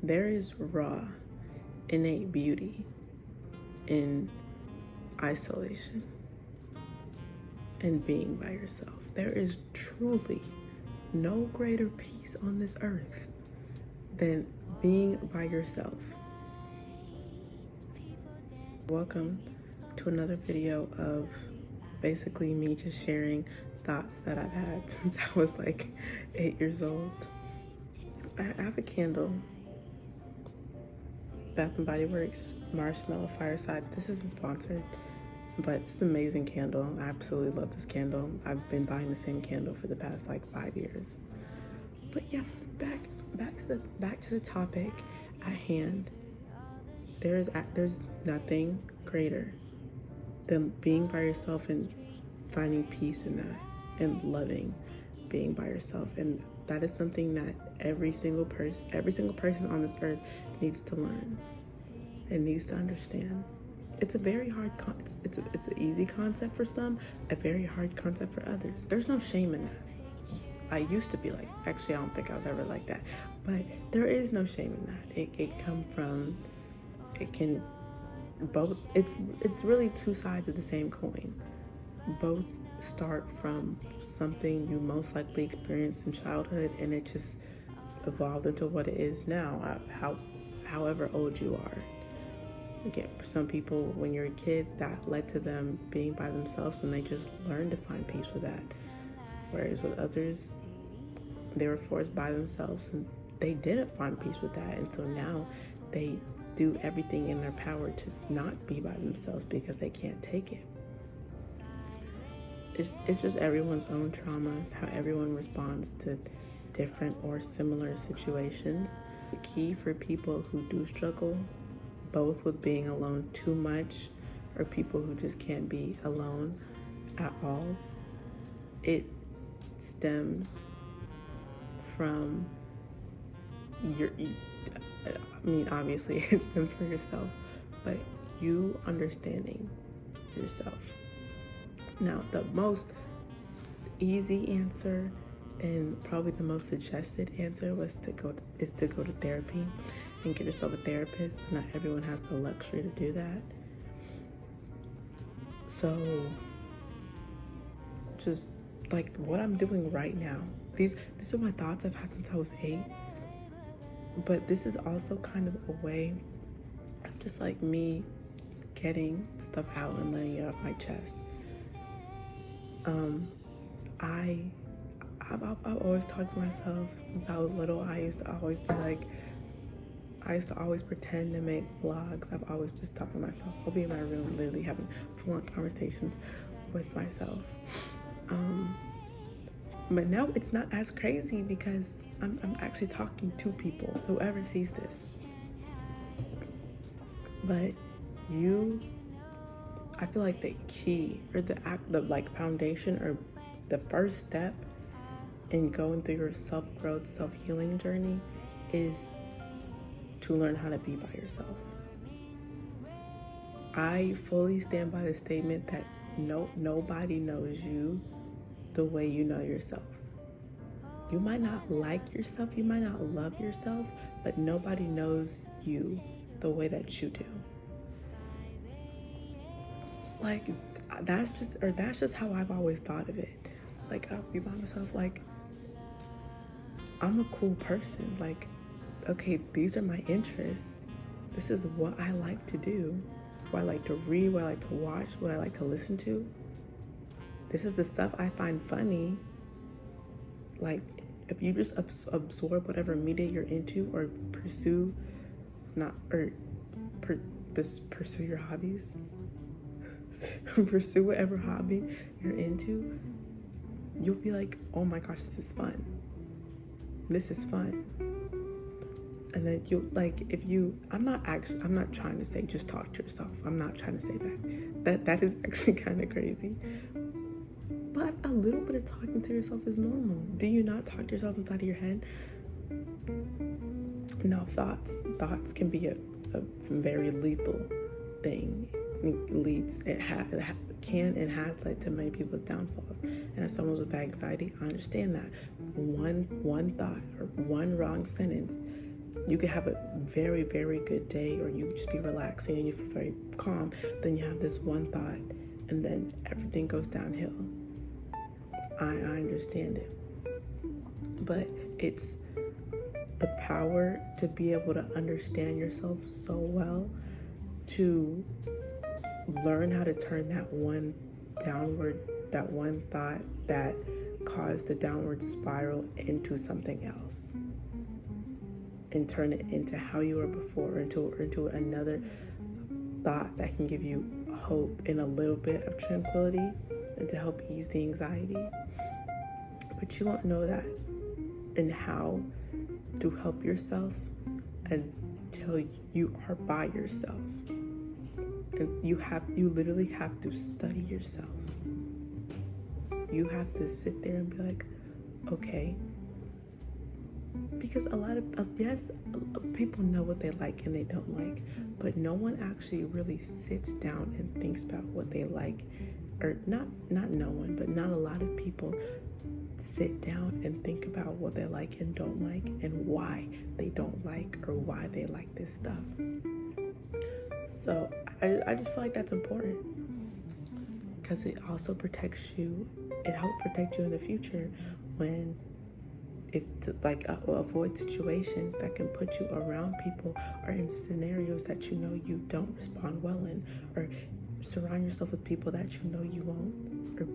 There is raw, innate beauty in isolation and being by yourself. There is truly no greater peace on this earth than being by yourself. Welcome to another video of basically me just sharing thoughts that I've had since I was like 8 years old. I have a candle, Bath and Body Works Marshmallow Fireside. This isn't sponsored, but it's an amazing candle. I absolutely love this candle. I've been buying the same candle for the past like 5 years. But yeah, back to the topic at hand. There's nothing greater than being by yourself and finding peace in that and loving being by yourself. And that is something that every single person on this earth needs to learn and needs to understand. It's a very hard it's an easy concept for some, a very hard concept for others. There's no shame in that. I used to be like, actually I don't think I was ever like that, but there is no shame in that. It can both, it's really two sides of the same coin. Both start from something you most likely experienced in childhood, and it just evolved into what it is now, however old you are. Again, for some people, when you're a kid, that led to them being by themselves, and they just learned to find peace with that. Whereas with others, they were forced by themselves, and they didn't find peace with that, and so now they do everything in their power to not be by themselves because they can't take it. It's just everyone's own trauma, how everyone responds to different or similar situations. The key for people who do struggle, both with being alone too much or people who just can't be alone at all, it stems from obviously it stems from yourself, but you understanding yourself. Now, the most easy answer and probably the most suggested answer is to go to therapy and get yourself a therapist. Not everyone has the luxury to do that. So just like what I'm doing right now, these are my thoughts I've had since I was 8. But this is also kind of a way of just like me getting stuff out and letting it off my chest. I've always talked to myself since I was little. I used to always pretend to make vlogs. I've always just talked to myself. I'll be in my room literally having full-on conversations with myself. But now it's not as crazy because I'm actually talking to people, whoever sees this. But I feel like the key or the foundation or the first step in going through your self-growth, self-healing journey is to learn how to be by yourself. I fully stand by the statement that nobody knows you the way you know yourself. You might not like yourself, you might not love yourself, but nobody knows you the way that you do. Like, that's just how I've always thought of it. Like, I'll be by myself, like, I'm a cool person. Like, okay, these are my interests. This is what I like to do. What I like to read, what I like to watch, what I like to listen to. This is the stuff I find funny. Like, if you just absorb whatever media you're into or pursue your hobbies, pursue whatever hobby you're into, you'll be like, oh my gosh, this is fun. And then I'm not trying to say just talk to yourself. I'm not trying to say that. That is actually kind of crazy. But a little bit of talking to yourself is normal. Do you not talk to yourself inside of your head? No, thoughts can be a very lethal thing. It can and has led to many people's downfalls. And as someone with anxiety, I understand that one thought or one wrong sentence You could have a very, very good day, or you just be relaxing and you feel very calm. Then you have this one thought, and then everything goes downhill. I understand it. But it's the power to be able to understand yourself so well, to learn how to turn that one thought that caused the downward spiral into something else, and turn it into how you were before, into another thought that can give you hope and a little bit of tranquility, and to help ease the anxiety. But you won't know that and how to help yourself until you are by yourself. And you literally have to study yourself. You have to sit there and be like, okay, because a lot of yes, people know what they like and they don't like, but no one actually really sits down and thinks about what they like, or not no one, but not a lot of people sit down and think about what they like and don't like, and why they don't like or why they like this stuff. So I just feel like that's important, because it also protects you. It helps protect you in the future when, avoid situations that can put you around people, or in scenarios that you know you don't respond well in, or surround yourself with people that you know you won't, or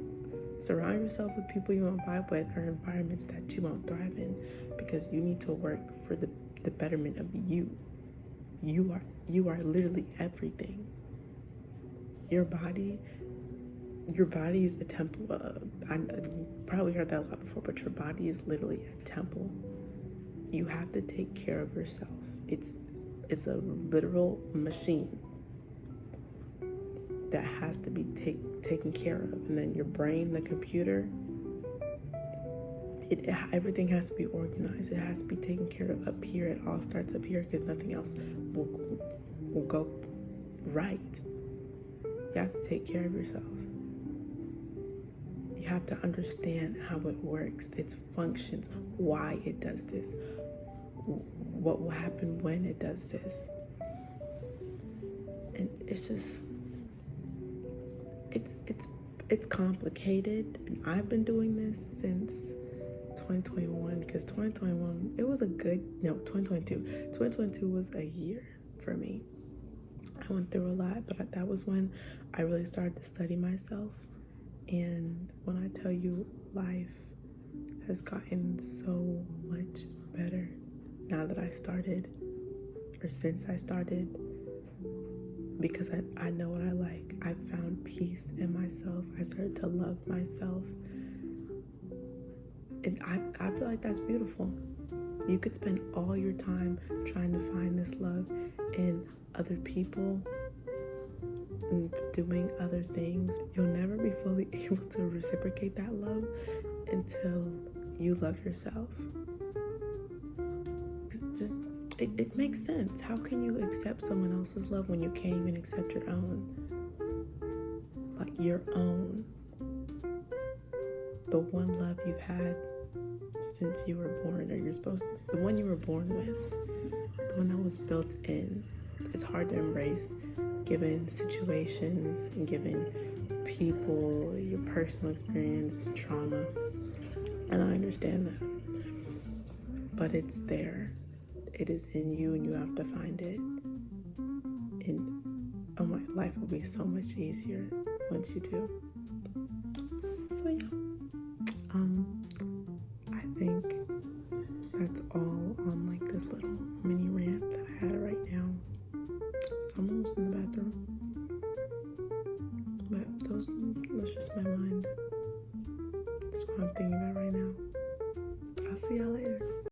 surround yourself with people you won't vibe with, or environments that you won't thrive in, because you need to work for the betterment of you. You are literally everything. Your body is a temple. I probably heard that a lot before, but your body is literally a temple. You have to take care of yourself. It's a literal machine that has to be taken care of. And then your brain, the computer, everything has to be organized. It has to be taken care of up here. It all starts up here, because nothing else will go right. You have to take care of yourself. You have to understand how it works, its functions, why it does this, what will happen when it does this. And it's just, it's complicated. And I've been doing this since 2021, because 2021, it was 2022 was a year for me. I went through a lot, but that was when I really started to study myself. And when I tell you, life has gotten so much better now that I started, or since I started, because I know what I like. I found peace in myself. I started to love myself. And I feel like that's beautiful. You could spend all your time trying to find this love in other people, doing other things. You'll never be fully able to reciprocate that love until you love yourself. It makes sense. How can you accept someone else's love when you can't even accept your own? Like your own. The one love you've had since you were born, or the one you were born with, the one that was built in. It's hard to embrace given situations and given people, your personal experience, trauma. And I understand that. But it's there. It is in you, and you have to find it. And oh my, life will be so much easier once you do. So yeah. I think that's all on like this little mini rant that I had right now. Someone's in the bathroom. But that's just my mind. That's what I'm thinking about right now. I'll see y'all later.